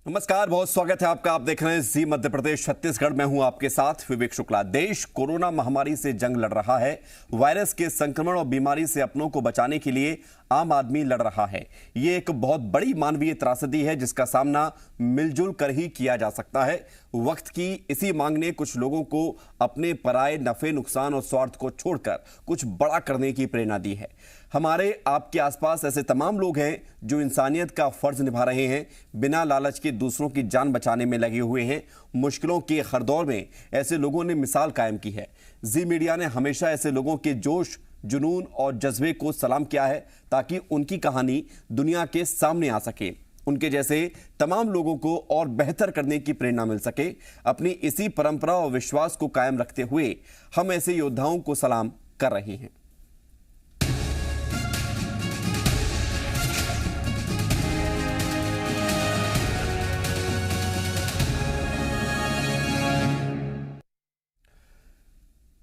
नमस्कार, बहुत स्वागत है आपका। आप देख रहे हैं जी मध्य प्रदेश छत्तीसगढ़। मैं हूं आपके साथ विवेक शुक्ला। देश कोरोना महामारी से जंग लड़ रहा है। वायरस के संक्रमण और बीमारी से अपनों को बचाने के लिए आम आदमी लड़ रहा है। ये एक बहुत बड़ी मानवीय त्रासदी है जिसका सामना मिलजुल कर ही किया जा सकता है। वक्त की इसी मांग ने कुछ लोगों को अपने पराये नफे, नुकसान और स्वार्थ को छोड़कर कुछ बड़ा करने की प्रेरणा दी है। हमारे आपके आसपास ऐसे तमाम लोग हैं जो इंसानियत का फर्ज निभा रहे हैं, बिना लालच के दूसरों की जान बचाने में लगे हुए हैं। मुश्किलों के हर दौर में ऐसे लोगों ने मिसाल कायम की है। जी मीडिया ने हमेशा ऐसे लोगों के जोश, जुनून और जज्बे को सलाम किया है ताकि उनकी कहानी दुनिया के सामने आ सके, उनके जैसे तमाम लोगों को और बेहतर करने की प्रेरणा मिल सके। अपनी इसी परंपरा और विश्वास को कायम रखते हुए हम ऐसे योद्धाओं को सलाम कर रहे हैं।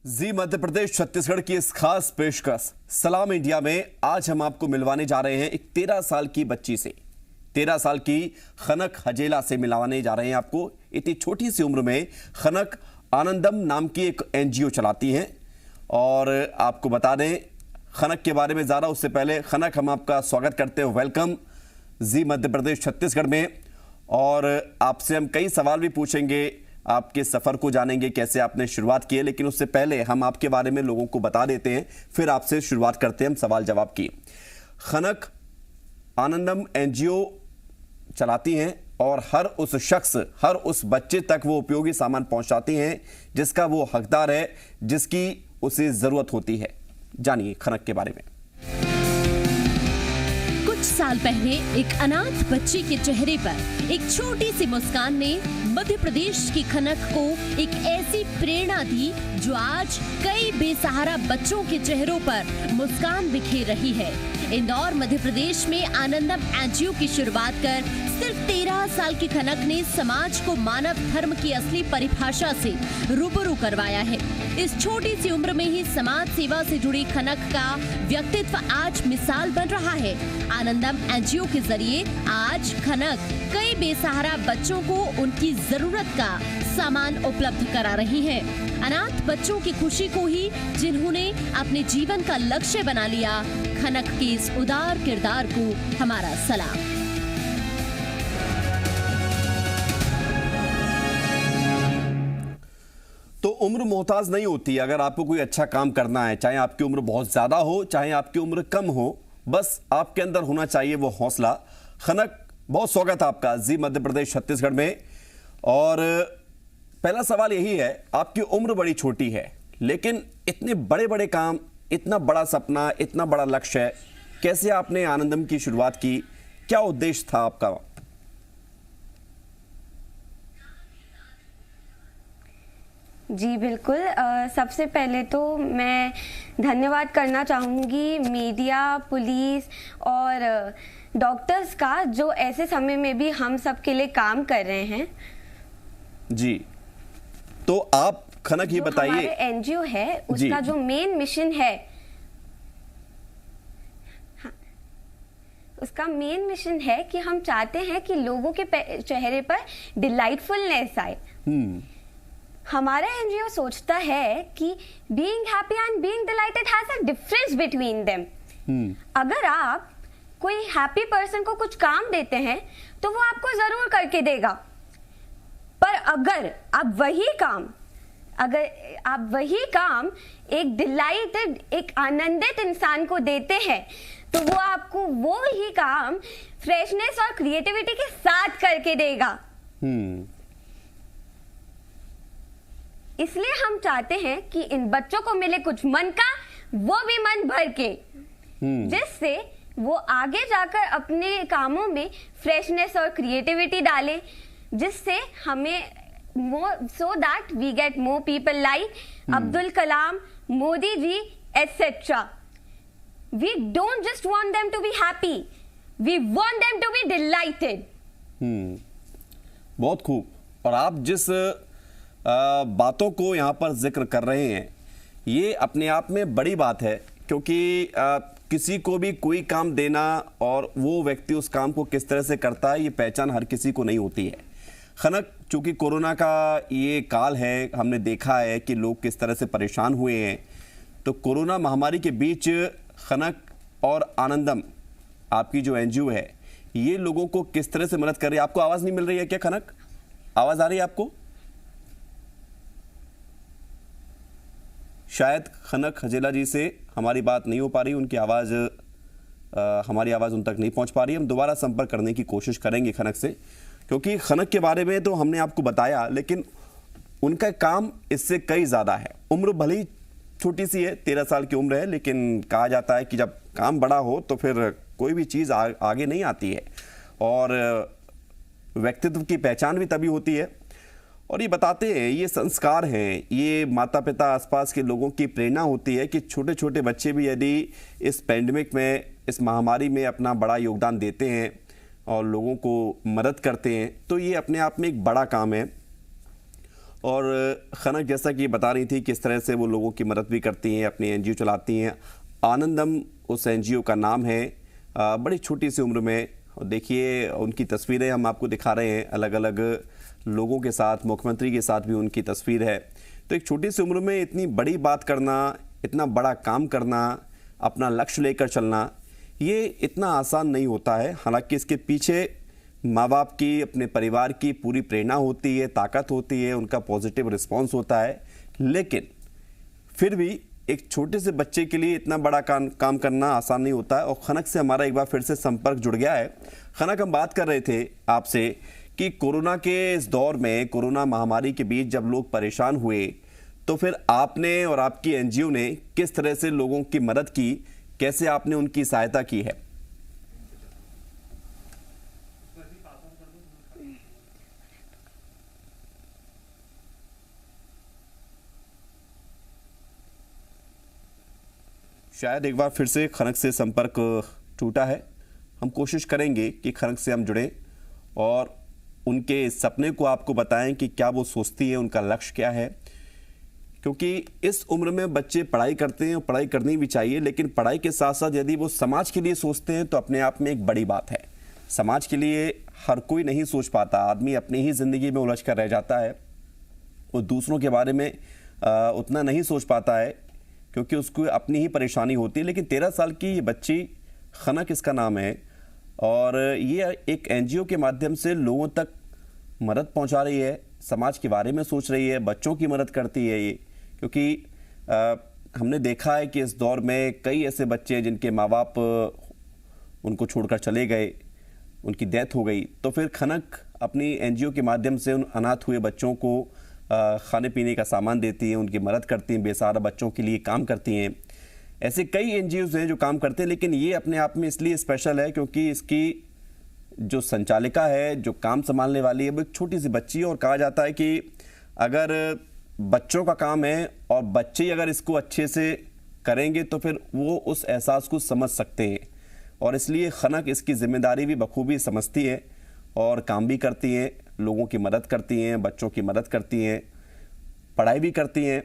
जी मध्य प्रदेश छत्तीसगढ़ की इस खास पेशकश सलाम इंडिया में आज हम आपको मिलवाने जा रहे हैं एक 13 साल की बच्ची से। 13 साल की खनक हजेला से मिलवाने जा रहे हैं आपको। इतनी छोटी सी उम्र में खनक आनंदम नाम की एक एनजीओ चलाती हैं। और आपको बता दें खनक के बारे में ज़्यादा, उससे पहले खनक, हम आपका स्वागत करते हैं। वेलकम जी मध्य प्रदेश छत्तीसगढ़ में। और आपसे हम कई सवाल भी पूछेंगे, आपके सफर को जानेंगे, कैसे आपने शुरुआत की है। लेकिन उससे पहले हम आपके बारे में लोगों को बता देते हैं, फिर आपसे शुरुआत करते हैं हम सवाल जवाब की। खनक आनंदम एनजीओ चलाती हैं और हर उस शख्स, हर उस बच्चे तक वो उपयोगी सामान पहुंचाती हैं जिसका वो हकदार है, जिसकी उसे जरूरत होती है। जानिए खनक के बारे में। कुछ साल पहले एक अनाथ बच्चे के चेहरे पर एक छोटी सी मुस्कान ने मध्य प्रदेश की खनक को एक ऐसी प्रेरणा दी जो आज कई बेसहारा बच्चों के चेहरों पर मुस्कान बिखेर रही है। इंदौर मध्य प्रदेश में आनंदम एनजीओ की शुरुआत कर सिर्फ 13 साल की खनक ने समाज को मानव धर्म की असली परिभाषा से रूबरू करवाया है। इस छोटी सी उम्र में ही समाज सेवा से जुड़ी खनक का व्यक्तित्व आज मिसाल बन रहा है। आनंदम एनजीओ के जरिए आज खनक कई बेसहारा बच्चों को उनकी जरूरत का सामान उपलब्ध करा रही है। अनाथ बच्चों की खुशी को ही जिन्होंने अपने जीवन का लक्ष्य बना लिया, खनक के इस उदार किरदार को हमारा सलाम। तो उम्र मोहताज नहीं होती। अगर आपको कोई अच्छा काम करना है, चाहे आपकी उम्र बहुत ज्यादा हो, चाहे आपकी उम्र कम हो, बस आपके अंदर होना चाहिए वो हौसला। खनक, बहुत स्वागत है आपका जी मध्य प्रदेश छत्तीसगढ़ में। और पहला सवाल यही है, आपकी उम्र बड़ी छोटी है लेकिन इतने बड़े बड़े काम, इतना बड़ा सपना, इतना बड़ा लक्ष्य, कैसे आपने आनंदम की शुरुआत की? क्या उद्देश्य था आपका? जी बिल्कुल। सबसे पहले तो मैं धन्यवाद करना चाहूँगी मीडिया, पुलिस और डॉक्टर्स का, जो ऐसे समय में भी हम सब के लिए काम कर रहे हैं। जी, तो आप खनक ये बताइए, हमारे एनजीओ है उसका जो मेन मिशन है, उसका मेन मिशन है कि हम चाहते हैं कि लोगों के चेहरे पर डिलाइटफुलनेस आए। हमारा एनजीओ सोचता है कि being happy and being dilated has a difference between them. अगर आप कोई हैप्पी पर्सन को कुछ काम देते हैं तो वो आपको जरूर करके देगा, पर अगर आप वही काम एक डिलाइटेड, एक आनंदित इंसान को देते हैं तो वो आपको वो ही काम फ्रेशनेस और क्रिएटिविटी के साथ करके देगा। इसलिए हम चाहते हैं कि इन बच्चों को मिले कुछ मन का, वो भी मन भर के, जिससे वो आगे जाकर अपने कामों में फ्रेशनेस और क्रिएटिविटी डालें, जिससे हमें so that we get more people like Abdul Kalam, Modi ji, etc. We don't just want them to be happy, we want them to be delighted. बहुत खूब। और आप जिस बातों को यहाँ पर जिक्र कर रहे हैं, ये अपने आप में बड़ी बात है, क्योंकि किसी को भी कोई काम देना और वो व्यक्ति उस काम को किस तरह से करता है, ये पहचान हर किसी को नहीं होती है। खनक, चूंकि कोरोना का ये काल है, हमने देखा है कि लोग किस तरह से परेशान हुए हैं, तो कोरोना महामारी के बीच खनक और आनंदम, आपकी जो एनजीओ है, ये लोगों को किस तरह से मदद कर रही है? आपको आवाज नहीं मिल रही है क्या खनक? आवाज आ रही है आपको? शायद खनक हजेला जी से हमारी बात नहीं हो पा रही, उनकी आवाज हमारी आवाज उन तक नहीं पहुंच पा रही। हम दोबारा संपर्क करने की कोशिश करेंगे खनक से, क्योंकि खनक के बारे में तो हमने आपको बताया, लेकिन उनका काम इससे कई ज्यादा है। उम्र भले ही छोटी सी है, 13 साल की उम्र है, लेकिन कहा जाता है कि जब काम बड़ा हो तो फिर कोई भी चीज़ आगे नहीं आती है, और व्यक्तित्व की पहचान भी तभी होती है। और ये बताते हैं, ये संस्कार हैं, ये माता पिता, आसपास के लोगों की प्रेरणा होती है कि छोटे छोटे बच्चे भी यदि इस पैंडेमिक में, इस महामारी में अपना बड़ा योगदान देते हैं और लोगों को मदद करते हैं, तो ये अपने आप में एक बड़ा काम है। और खनक जैसा कि बता रही थी किस तरह से वो लोगों की मदद भी करती हैं, अपनी एनजीओ चलाती हैं। आनंदम उस एनजीओ का नाम है। बड़ी छोटी सी उम्र में, और देखिए उनकी तस्वीरें हम आपको दिखा रहे हैं, अलग अलग लोगों के साथ, मुख्यमंत्री के साथ भी उनकी तस्वीर है। तो एक छोटी सी उम्र में इतनी बड़ी बात करना, इतना बड़ा काम करना, अपना लक्ष्य लेकर चलना, ये इतना आसान नहीं होता है। हालांकि इसके पीछे माँ बाप की, अपने परिवार की पूरी प्रेरणा होती है, ताकत होती है, उनका पॉजिटिव रिस्पॉन्स होता है, लेकिन फिर भी एक छोटे से बच्चे के लिए इतना बड़ा काम करना आसान नहीं होता है। और खनक से हमारा एक बार फिर से संपर्क जुड़ गया है। खनक, हम बात कर रहे थे आपसे कि कोरोना के इस दौर में, कोरोना महामारी के बीच जब लोग परेशान हुए, तो फिर आपने और आपकी एनजीओ ने किस तरह से लोगों की मदद की, कैसे आपने उनकी सहायता की है? शायद एक बार फिर से खनक से संपर्क टूटा है। हम कोशिश करेंगे कि खनक से हम जुड़ें और उनके सपने को आपको बताएं कि क्या वो सोचती है, उनका लक्ष्य क्या है। क्योंकि इस उम्र में बच्चे पढ़ाई करते हैं और पढ़ाई करनी भी चाहिए, लेकिन पढ़ाई के साथ साथ यदि वो समाज के लिए सोचते हैं तो अपने आप में एक बड़ी बात है। समाज के लिए हर कोई नहीं सोच पाता, आदमी अपनी ही ज़िंदगी में उलझ कर रह जाता है, वो दूसरों के बारे में उतना नहीं सोच पाता है, क्योंकि उसको अपनी ही परेशानी होती है। लेकिन 13 साल की ये बच्ची, खनक इसका नाम है, और ये एक एनजीओ के माध्यम से लोगों तक मदद पहुंचा रही है, समाज के बारे में सोच रही है, बच्चों की मदद करती है ये। क्योंकि हमने देखा है कि इस दौर में कई ऐसे बच्चे हैं जिनके माँ बाप उनको छोड़कर चले गए, उनकी डेथ हो गई, तो फिर खनक अपनी एनजीओ के माध्यम से उन अनाथ हुए बच्चों को खाने पीने का सामान देती हैं, उनकी मदद करती हैं, बेसहारा बच्चों के लिए काम करती हैं। ऐसे कई एनजीओज हैं जो काम करते हैं, लेकिन ये अपने आप में इसलिए स्पेशल है क्योंकि इसकी जो संचालिका है, जो काम संभालने वाली है, वो एक छोटी सी बच्ची है। और कहा जाता है कि अगर बच्चों का काम है और बच्चे अगर इसको अच्छे से करेंगे तो फिर वो उस एहसास को समझ सकते हैं, और इसलिए खनक इसकी जिम्मेदारी भी बखूबी समझती है और काम भी करती हैं, लोगों की मदद करती हैं, बच्चों की मदद करती हैं, पढ़ाई भी करती हैं।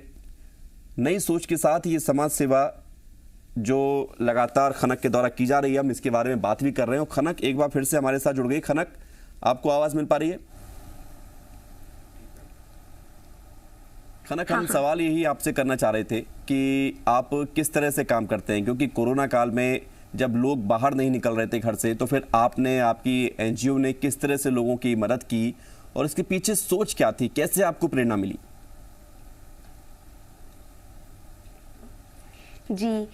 नई सोच के साथ ये समाज सेवा जो लगातार खनक के द्वारा की जा रही है, हम इसके बारे में बात भी कर रहे हैं। खनक एक बार फिर से हमारे साथ जुड़ गई। खनक, आपको आवाज मिल पा रही है? खनक, हम सवाल यही आपसे करना चाह रहे थे कि आप किस तरह से काम करते हैं, क्योंकि कोरोना काल में जब लोग बाहर नहीं निकल रहे थे घर से, तो फिर आपने, आपकी एनजीओ ने किस तरह से लोगों की मदद की और इसके पीछे सोच क्या थी, कैसे आपको प्रेरणा मिली? जी,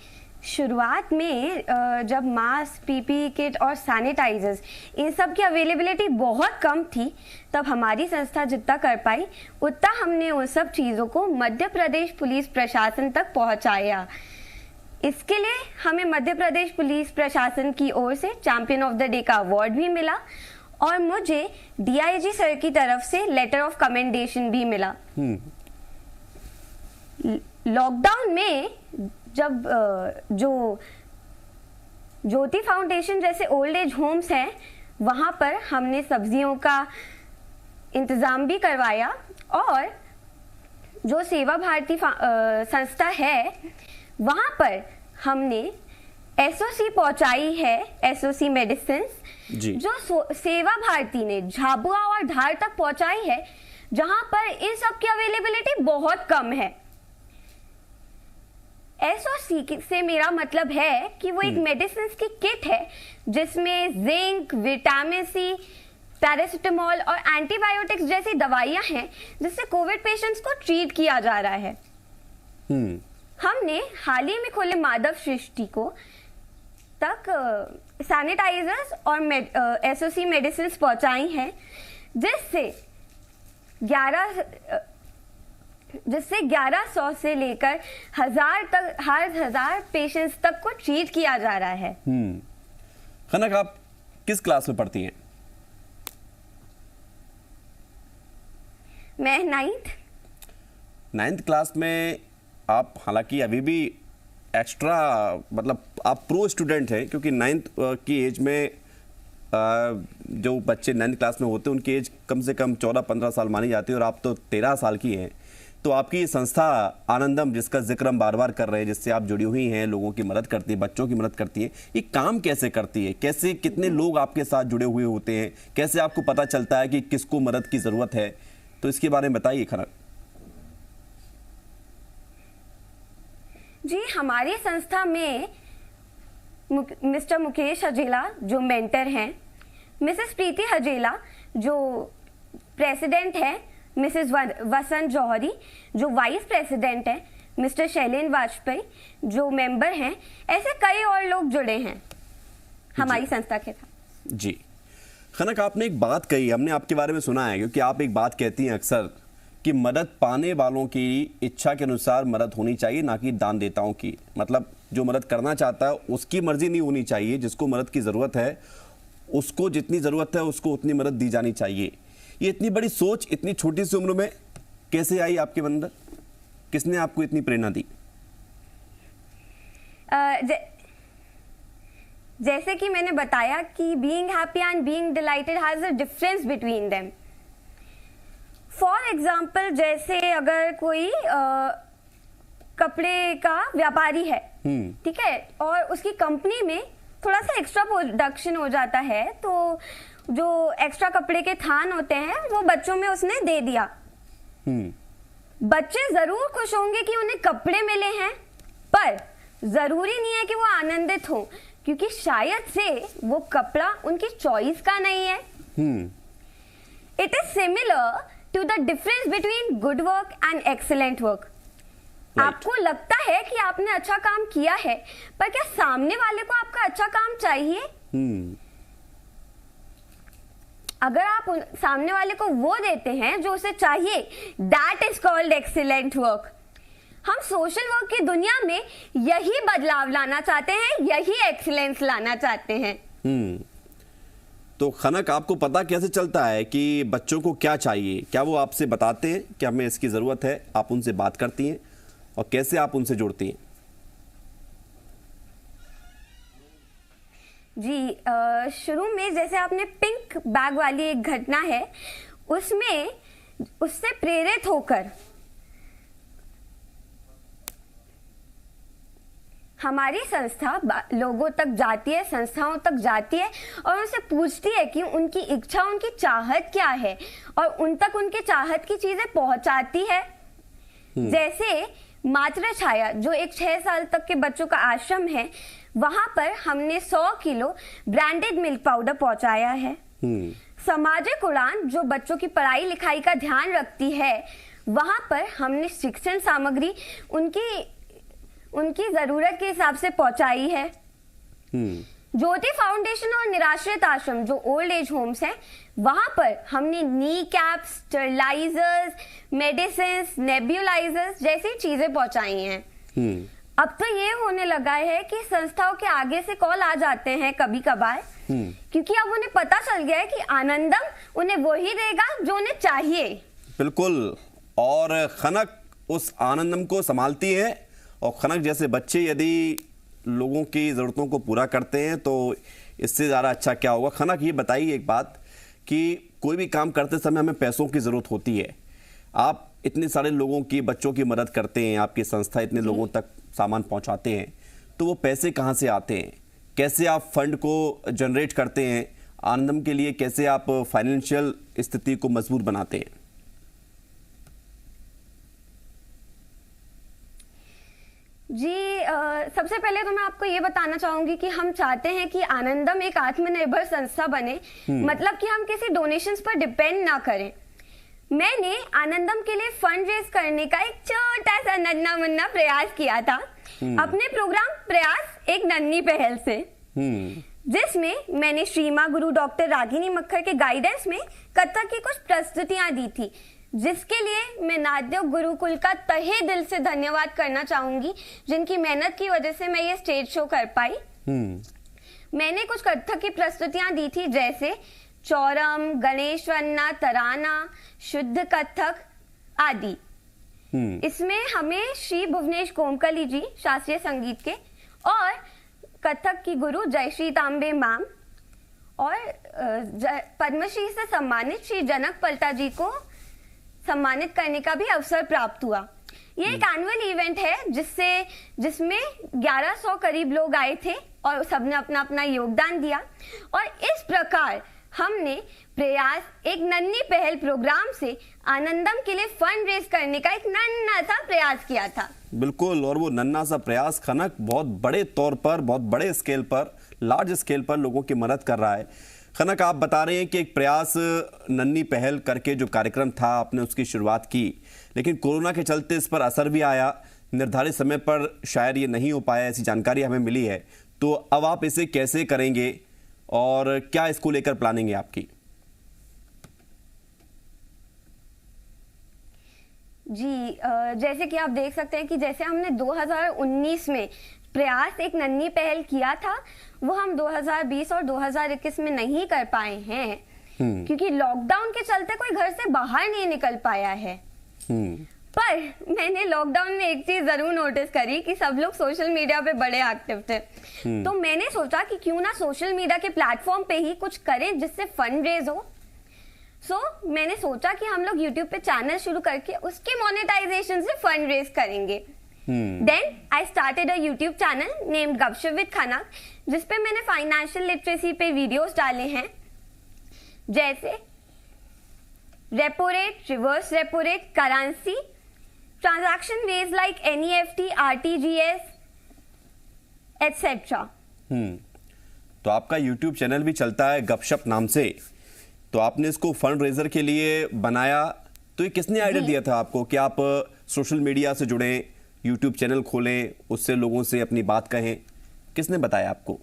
शुरुआत में जब मास्क, पीपी किट और सैनिटाइजर्स, इन सब की अवेलेबिलिटी बहुत कम थी, तब हमारी संस्था जितना कर पाई उतना हमने उन सब चीज़ों को मध्य प्रदेश पुलिस प्रशासन तक पहुंचाया। इसके लिए हमें मध्य प्रदेश पुलिस प्रशासन की ओर से चैंपियन ऑफ द डे का अवार्ड भी मिला, और मुझे डीआईजी सर की तरफ से लेटर ऑफ कमेंडेशन भी मिला। लॉकडाउन में जब जो ज्योति फाउंडेशन जैसे ओल्ड एज होम्स हैं, वहाँ पर हमने सब्जियों का इंतज़ाम भी करवाया, और जो सेवा भारती संस्था है, वहाँ पर हमने एसओसी पहुंचाई है, एसओसी मेडिसिन जी। जो सेवा भारती ने झाबुआ और धार तक पहुंचाई है, जहां पर इन सब की अवेलेबिलिटी बहुत कम है। एसओसी से मेरा मतलब है कि वो एक मेडिसिन की किट है जिसमें जिंक, विटामिन सी, पैरासिटामोल और एंटीबायोटिक्स जैसी दवाइयां हैं जिससे कोविड पेशेंट्स को ट्रीट किया जा रहा है। हमने हाल ही में खोले माधव सृष्टि को तक सैनिटाइजर्स और एसओसी मेडिसिन पहुंचाई हैं जिससे 1100 से लेकर 1000 पेशेंट्स तक को ट्रीट किया जा रहा है। खनक, आप किस क्लास में पढ़ती हैं? मैं 9th क्लास में आप, हालांकि अभी भी एक्स्ट्रा मतलब आप प्रो स्टूडेंट हैं, क्योंकि 9th की एज में जो बच्चे 9th क्लास में होते हैं उनकी एज कम से कम 14-15 साल मानी जाती है और आप तो 13 साल की हैं। तो आपकी ये संस्था आनंदम, जिसका जिक्र हम बार बार कर रहे हैं, जिससे आप जुड़ी हुई हैं, लोगों की मदद करती है, बच्चों की मदद करती है, ये काम कैसे करती है? कैसे, कितने लोग आपके साथ जुड़े हुए होते हैं? कैसे आपको पता चलता है कि किसको मदद की ज़रूरत है? तो इसके बारे में बताइए खनक। जी, हमारी संस्था में मिस्टर मुकेश हजेला जो मेंटर हैं, मिसेस प्रीति हजेला जो प्रेसिडेंट है, मिसेस वसंत जौहरी जो वाइस प्रेसिडेंट है, मिस्टर शैलेन वाजपेयी जो मेंबर हैं, ऐसे कई और लोग जुड़े हैं हमारी संस्था के साथ। जी खनक, आपने एक बात कही, हमने आपके बारे में सुना है, क्योंकि आप एक बात कहती हैं अक्सर कि मदद पाने वालों की इच्छा के अनुसार मदद होनी चाहिए, ना कि दान देताओं की। मतलब जो मदद करना चाहता है उसकी मर्जी नहीं होनी चाहिए, जिसको मदद की ज़रूरत है उसको जितनी ज़रूरत है उसको उतनी मदद दी जानी चाहिए। ये इतनी बड़ी सोच इतनी छोटी सी उम्र में कैसे आई आपके अंदर? किसने आपको इतनी प्रेरणा दी? जैसे कि मैंने बताया कि being happy and being dilated has a difference between them. For example, जैसे अगर कोई कपड़े का व्यापारी है, ठीक है, और उसकी कंपनी में थोड़ा सा एक्स्ट्रा प्रोडक्शन हो जाता है, तो जो एक्स्ट्रा कपड़े के थान होते हैं वो बच्चों में उसने दे दिया। बच्चे जरूर खुश होंगे कि उन्हें कपड़े मिले हैं, पर जरूरी नहीं है कि वो आनंदित हो, क्योंकि शायद से वो कपड़ा उनकी चॉइस का नहीं है। It is similar to the difference between good work and excellent work. आपको लगता है कि आपने अच्छा काम किया है, पर क्या सामने वाले को आपका अच्छा काम चाहिए? अगर आप सामने वाले को वो देते हैं जो उसे चाहिए, that is called excellent work. हम सोशल वर्क की दुनिया में यही बदलाव लाना चाहते हैं, यही एक्सीलेंस लाना चाहते हैं। तो खनक, आपको पता कैसे चलता है कि बच्चों को क्या चाहिए? क्या वो आपसे बताते हैं कि हमें इसकी ज़रूरत है? आप उनसे बात करती हैं और कैसे आप उनसे जुड़ती हैं? जी, शुरू में जैसे आपने पिंक बैग वाली एक घटना है, उसमें उससे प्रेरित होकर हमारी संस्था लोगों तक जाती है, संस्थाओं तक जाती है और उनसे पूछती है कि उनकी इच्छा, उनकी चाहत क्या है, और उन तक उनके चाहत की चीजें पहुंचाती है। जैसे मातृ छाया जो एक 6 साल तक के बच्चों का आश्रम है, वहां पर हमने 100 किलो ब्रांडेड मिल्क पाउडर पहुंचाया है। सामाजिक उड़ान जो बच्चों की पढ़ाई लिखाई का ध्यान रखती है, वहां पर हमने शिक्षण सामग्री उनकी जरूरत के हिसाब से पहुंचाई है। ज्योति फाउंडेशन और निराश्रित आश्रम जो ओल्ड एज होम्स हैं, वहां पर हमने नी कैप्स, स्टरलाइजर्स, मेडिसिन, नेब्यूलाइजर्स जैसी चीजें पहुंचाई हैं। अब तो ये होने लगा है कि संस्थाओं के आगे से कॉल आ जाते हैं कभी कभार, क्योंकि अब उन्हें पता चल गया है कि आनंदम उन्हें वही देगा जो उन्हें चाहिए। बिल्कुल, और खनक उस आनंदम को संभालती है, और खनक जैसे बच्चे यदि लोगों की ज़रूरतों को पूरा करते हैं तो इससे ज़्यादा अच्छा क्या होगा? खनक, ये बताइए एक बात कि कोई भी काम करते समय हमें पैसों की ज़रूरत होती है। आप इतने सारे लोगों की, बच्चों की मदद करते हैं, आपकी संस्था इतने लोगों तक सामान पहुंचाते हैं, तो वो पैसे कहाँ से आते हैं, कैसे आप फंड को जनरेट करते हैं, आनंदम के लिए कैसे आप फाइनेंशियल स्थिति को मजबूत बनाते हैं? जी सबसे पहले तो मैं आपको ये बताना चाहूंगी कि हम चाहते हैं कि आनंदम एक आत्मनिर्भर संस्था बने, मतलब कि हम किसी डोनेशंस पर डिपेंड ना करें। मैंने आनंदम के लिए फंड रेज करने का एक छोटा सा नन्ना मुन्ना प्रयास किया था अपने प्रोग्राम प्रयास एक नन्ही पहल से, जिसमें मैंने श्री मां गुरु डॉक्टर रागिनी मक्खर के गाइडेंस में कथक की कुछ प्रस्तुतियां दी थी, जिसके लिए मैं नाट्य गुरुकुल का तहे दिल से धन्यवाद करना चाहूंगी, जिनकी मेहनत की वजह से मैं ये स्टेज शो कर पाई। मैंने कुछ कथक की प्रस्तुतियां दी थी, जैसे चौरम, गणेश वन्ना, तराना, शुद्ध कथक आदि। इसमें हमें श्री भुवनेश कोमकली जी शास्त्रीय संगीत के और कथक की गुरु जयश्री तांबे मैम और पद्मश्री से सम्मानित श्री जनक पलटा जी को सम्मानित करने का भी अवसर प्राप्त हुआ। ये एक एनुअल इवेंट है जिसमें 1100 करीब लोग आए थे और सबने अपना अपना योगदान दिया, और इस प्रकार हमने प्रयास एक नन्ही पहल प्रोग्राम से आनंदम के लिए फंड रेज करने का एक नन्हा सा प्रयास किया था। बिल्कुल, और वो नन्हा सा प्रयास खनक बहुत बड़े तौर पर, बहुत बड़े स्केल पर, लार्ज स्केल पर लोगों की मदद कर रहा है। खनक, आप बता रहे हैं कि एक प्रयास नन्ही पहल करके जो कार्यक्रम था आपने उसकी शुरुआत की, लेकिन कोरोना के चलते इस पर असर भी आया, निर्धारित समय पर शायद ये नहीं हो पाया, ऐसी जानकारी हमें मिली है। तो अब आप इसे कैसे करेंगे और क्या इसको लेकर प्लानिंग है आपकी? जी जैसे कि आप देख सकते हैं कि जैसे हमने 2019 में प्रयास एक नन्ही पहल किया था, वो हम 2020 और 2021 में नहीं कर पाए हैं, क्योंकि लॉकडाउन के चलते कोई घर से बाहर नहीं निकल पाया है। पर मैंने लॉकडाउन में एक चीज जरूर नोटिस करी कि सब लोग सोशल मीडिया पे बड़े एक्टिव थे, तो मैंने सोचा कि क्यों ना सोशल मीडिया के प्लेटफॉर्म पे ही कुछ करें जिससे फंड रेज हो। मैंने सोचा कि हम लोग यूट्यूब पे चैनल शुरू करके उसके मोनेटाइजेशन से फंड रेज करेंगे। Then I started a YouTube channel named Gupshup with Khanak, जिसपे मैंने फाइनेंशियल लिटरेसी पे वीडियोस डाले हैं, जैसे repo rate, reverse repo rate, currency, transaction ways like NEFT, RTGS etcetera. तो आपका यूट्यूब चैनल भी चलता है गपशप नाम से, तो आपने इसको फंड रेजर के लिए बनाया, तो ये किसने आइडिया दिया था आपको कि आप सोशल मीडिया से जुड़ें, यूट्यूब चैनल खोलें, उससे लोगों से अपनी बात कहें? किसने बताया आपको?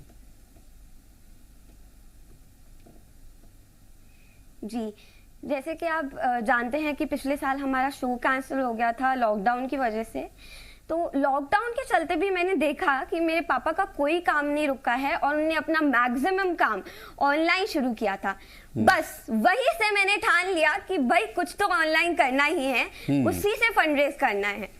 जी जैसे कि आप जानते हैं कि पिछले साल हमारा शो कैंसिल हो गया था लॉकडाउन की वजह से, तो लॉकडाउन के चलते भी मैंने देखा कि मेरे पापा का कोई काम नहीं रुका है और उन्होंने अपना मैक्सिमम काम ऑनलाइन शुरू किया था। बस वही से मैंने ठान लिया कि भाई कुछ तो ऑनलाइन करना ही है, उसी से फंड रेज करना है।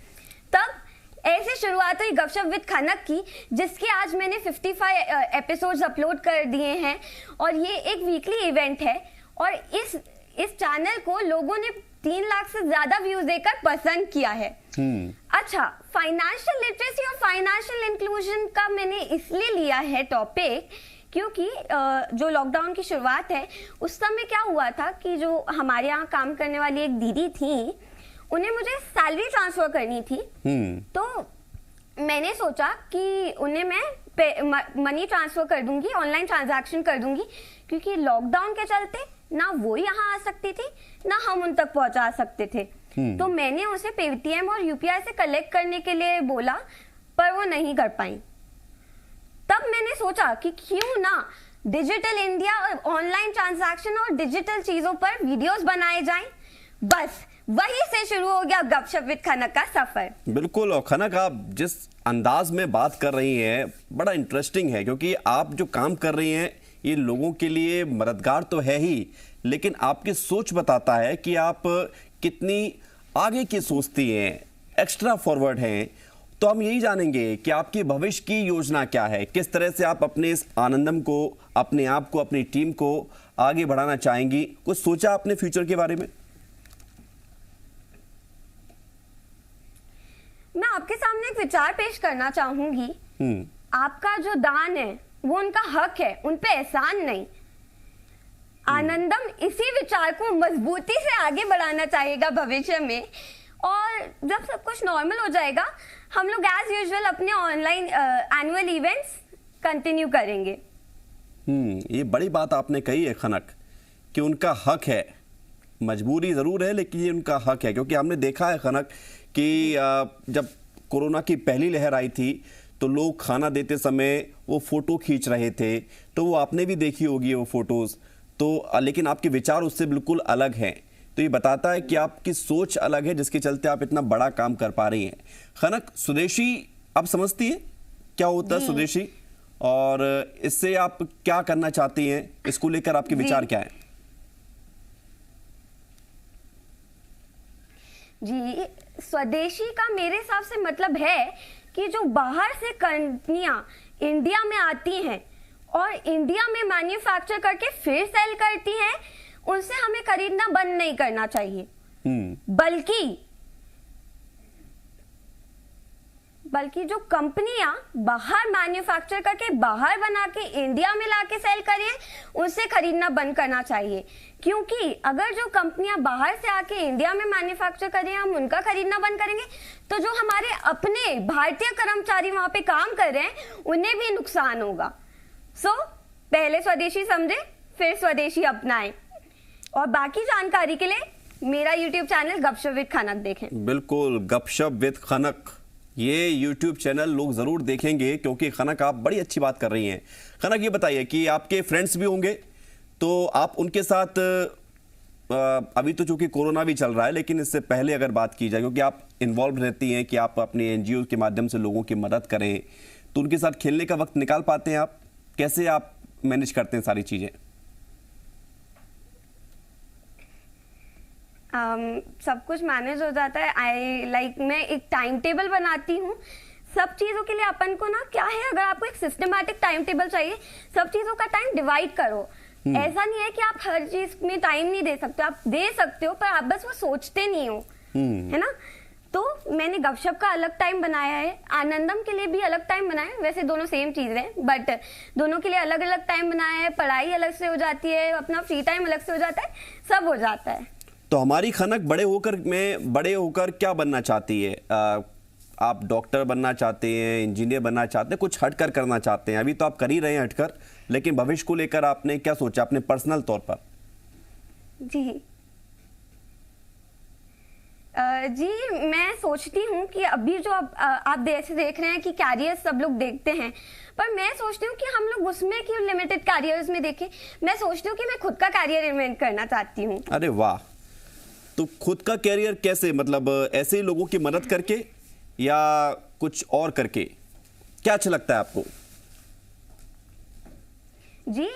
तब ऐसे शुरुआत हुई गपशप विद खनक की, जिसके आज मैंने 55 एपिसोड्स अपलोड कर दिए हैं, और ये एक वीकली इवेंट है, और इस चैनल को लोगों ने 3 लाख से ज्यादा व्यूज देकर पसंद किया है। अच्छा, फाइनेंशियल लिटरेसी और फाइनेंशियल इंक्लूजन का मैंने इसलिए लिया है टॉपिक, क्योंकि जो लॉकडाउन की शुरुआत है उस समय क्या हुआ था कि जो हमारे यहाँ काम करने वाली एक दीदी थी, उन्हें मुझे सैलरी ट्रांसफर करनी थी। तो मैंने सोचा कि उन्हें मैं मनी ट्रांसफर कर दूंगी, ऑनलाइन ट्रांजैक्शन कर दूंगी, क्योंकि लॉकडाउन के चलते ना वो यहाँ आ सकती थी ना हम उन तक पहुंचा सकते थे। तो मैंने उसे पेटीएम और यूपीआई से कलेक्ट करने के लिए बोला, पर वो नहीं कर पाई। तब मैंने सोचा कि क्यों ना डिजिटल इंडिया और ऑनलाइन ट्रांजैक्शन और डिजिटल चीजों पर वीडियोस बनाए जाएं। बस वहीं से शुरू हो गया गपशप विद खनक का सफर। बिल्कुल, और खनक आप जिस अंदाज में बात कर रही हैं बड़ा इंटरेस्टिंग है, क्योंकि आप जो काम कर रही हैं ये लोगों के लिए मददगार तो है ही, लेकिन आपकी सोच बताता है कि आप कितनी आगे की सोचती हैं, एक्स्ट्रा फॉरवर्ड हैं। तो हम यही जानेंगे कि आपकी भविष्य की योजना क्या है, किस तरह से आप अपने इस आनंदम को, अपने आप को, अपनी टीम को आगे बढ़ाना चाहेंगी? कुछ सोचा आपने फ्यूचर के बारे में? मैं आपके सामने एक विचार पेश करना चाहूंगी आपका जो दान है वो उनका हक है, उन पे एहसान नहीं। आनंदम इसी विचार को मजबूती से आगे बढ़ाना चाहेगा भविष्य में, और जब सब कुछ नॉर्मल हो जाएगा हम लोग एज यूजुअल अपने ऑनलाइन एनुअल इवेंट्स कंटिन्यू करेंगे। ये बड़ी बात आपने कही है खनक, कि उनका हक है, मजबूरी ज़रूर है लेकिन ये उनका हक है। क्योंकि हमने देखा है खनक कि जब कोरोना की पहली लहर आई थी तो लोग खाना देते समय वो फ़ोटो खींच रहे थे, तो वो आपने भी देखी होगी वो फ़ोटोज़, तो लेकिन आपके विचार उससे बिल्कुल अलग हैं। तो ये बताता है कि आपकी सोच अलग है, जिसके चलते आप इतना बड़ा काम कर पा रही हैं। खनक, स्वदेशी आप समझती है क्या होता है स्वदेशी, और इससे आप क्या करना चाहती हैं, इसको लेकर आपके विचार क्या हैं? जी, स्वदेशी का मेरे हिसाब से मतलब है कि जो बाहर से कंपनियां इंडिया में आती हैं और इंडिया में मैन्युफैक्चर करके फिर सेल करती हैं, उनसे हमें खरीदना बंद नहीं करना चाहिए, बल्कि जो कंपनियां बाहर मैन्युफैक्चर करके बाहर बना के इंडिया में लाके सेल करें, उनसे खरीदना बंद करना चाहिए। क्योंकि अगर जो कंपनियां बाहर से आके इंडिया में मैन्युफैक्चर करें, हम उनका खरीदना बंद करेंगे, तो जो हमारे अपने भारतीय कर्मचारी वहां पे काम कर रहे हैं उन्हें भी नुकसान होगा। सो पहले स्वदेशी समझे, फिर स्वदेशी अपनाएं। और बाकी जानकारी के लिए मेरा YouTube चैनल गपशप विद खनक देखें। बिल्कुल, गपशप विद खनक, ये YouTube चैनल लोग जरूर देखेंगे, क्योंकि खनक आप बड़ी अच्छी बात कर रही हैं। खनक, ये बताइए कि आपके फ्रेंड्स भी होंगे, तो आप उनके साथ अभी तो चूंकि कोरोना भी चल रहा है, लेकिन इससे पहले अगर बात की जाए, क्योंकि आप इन्वॉल्व रहती हैं कि आप अपने NGO के माध्यम से लोगों की मदद करें, तो उनके साथ खेलने का वक्त निकाल पाते हैं आप? कैसे आप मैनेज करते हैं सारी चीजें? सब कुछ मैनेज हो जाता है। मैं एक टाइम टेबल बनाती हूँ सब चीजों के लिए। अपन को ना क्या है, अगर आपको एक सिस्टमैटिक टाइम टेबल चाहिए, सब चीजों का टाइम डिवाइड करो। ऐसा नहीं है कि आप हर चीज में टाइम नहीं दे सकते, आप दे सकते हो, पर आप बस वो सोचते नहीं हो, है ना। तो मैंने गपशप का अलग टाइम बनाया है, आनंदम के लिए भी अलग टाइम बनाया है। वैसे दोनों सेम चीज है, बट दोनों के लिए अलग अलग टाइम बनाया है। पढ़ाई अलग से हो जाती है, अपना फ्री टाइम अलग से हो जाता है, सब हो जाता है। तो हमारी खनक बड़े होकर क्या बनना चाहती है? आप डॉक्टर बनना चाहते हैं, इंजीनियर बनना चाहते हैं, कुछ हटकर करना चाहते हैं? अभी तो आप कर ही रहे हैं हटकर, लेकिन भविष्य को लेकर आपने क्या सोचा अपने पर्सनल तौर पर? जी मैं सोचती हूँ कि अभी जो आप ऐसे देख रहे हैं कि कैरियर सब लोग देखते हैं, पर मैं सोचती हूँ कि हम लोग उसमें क्यों लिमिटेड कैरियर्स में देखें। मैं सोचती हूँ कि मैं खुद का कैरियर इन्वेंट करना चाहती हूँ। अरे वाह! तो खुद का कैरियर कैसे, मतलब ऐसे ही लोगों की मदद करके या कुछ और करके? क्या अच्छा लगता है आपको? जी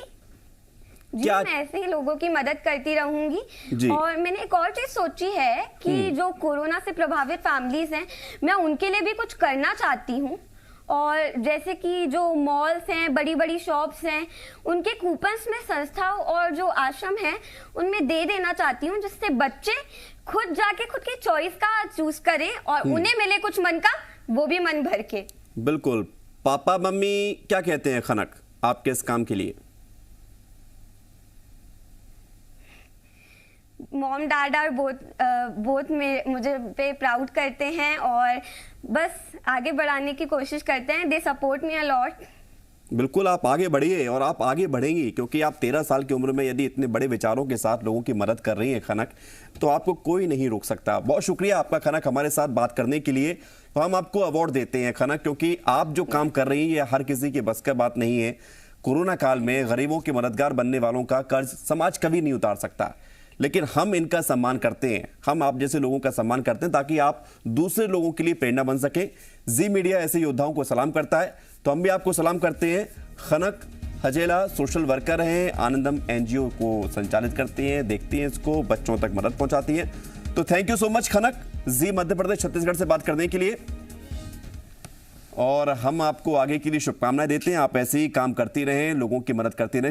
मैं ऐसे ही लोगों की मदद करती रहूंगी। और मैंने एक और चीज सोची है कि जो कोरोना से प्रभावित फैमिलीज हैं, मैं उनके लिए भी कुछ करना चाहती हूँ। और जैसे कि जो मॉल्स हैं, बड़ी बड़ी शॉप्स हैं, उनके कूपन्स में संस्था और जो आश्रम है उनमें दे देना चाहती हूँ, जिससे बच्चे खुद जाके खुद की चॉइस का चूज करें और उन्हें मिले कुछ मन का, वो भी मन भर के। बिल्कुल। पापा मम्मी क्या कहते हैं खनक आपके इस काम के लिए? मॉम डैड आर बोथ मुझे पे प्राउड करते हैं और बस आगे बढ़ाने की कोशिश करते हैं। They support me a lot. बिल्कुल, आप आगे बढ़िए और आप आगे बढ़ेंगी, क्योंकि आप 13 साल की उम्र में यदि इतने बड़े विचारों के साथ लोगों की मदद कर रही हैं खनक, तो आपको कोई नहीं रोक सकता। बहुत शुक्रिया आपका खनक, हमारे साथ बात करने के लिए। तो हम आपको अवार्ड देते हैं खनक, क्योंकि आप जो काम कर रही हैं ये हर किसी के बस का बात नहीं है। कोरोना काल में गरीबों के मददगार बनने वालों का कर्ज समाज कभी नहीं उतार सकता, लेकिन हम इनका सम्मान करते हैं, हम आप जैसे लोगों का सम्मान करते हैं, ताकि आप दूसरे लोगों के लिए प्रेरणा बन सके। जी मीडिया ऐसे योद्धाओं को सलाम करता है, तो हम भी आपको सलाम करते हैं। खनक हजेला सोशल वर्कर हैं, आनंदम NGO को संचालित करती हैं, देखती हैं इसको, बच्चों तक मदद पहुंचाती हैं। तो थैंक यू सो मच खनक, जी मध्य प्रदेश छत्तीसगढ़ से बात करने के लिए। और हम आपको आगे के लिए शुभकामनाएं देते हैं। आप ऐसे ही काम करती रहें, लोगों की मदद करती रहें।